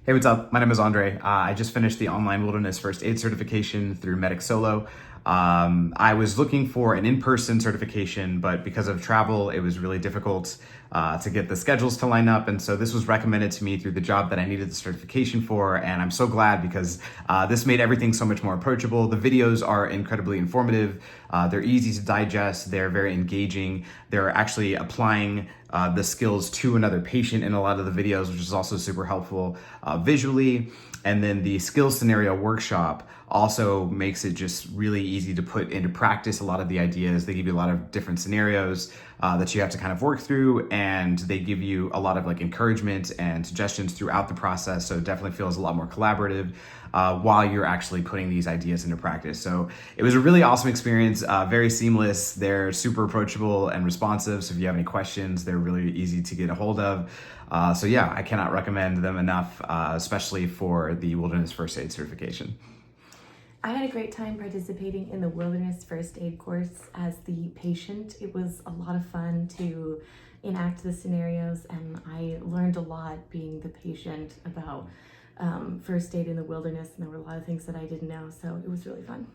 Hey, what's up? My name is Andre. I just finished the online wilderness first aid certification through Medic Solo. I was looking for an in-person certification, but because of travel, it was really difficult to get the schedules to line up. And so this was recommended to me through the job that I needed the certification for. And I'm so glad because this made everything so much more approachable. The videos are incredibly informative. They're easy to digest. They're very engaging. They're actually applying the skills to another patient in a lot of the videos, which is also super helpful visually. And then the skills scenario workshop also makes it just really easy to put into practice a lot of the ideas. They give you a lot of different scenarios that you have to kind of work through, and they give you a lot of like encouragement and suggestions throughout the process. So it definitely feels a lot more collaborative while you're actually putting these ideas into practice. So it was a really awesome experience, very seamless. They're super approachable and responsive. So if you have any questions, they're really easy to get a hold of. So yeah, I cannot recommend them enough, especially for the Wilderness First Aid certification. I had a great time participating in the Wilderness First Aid course as the patient. It was a lot of fun to enact the scenarios, and I learned a lot being the patient about first aid in the wilderness, and there were a lot of things that I didn't know, so it was really fun.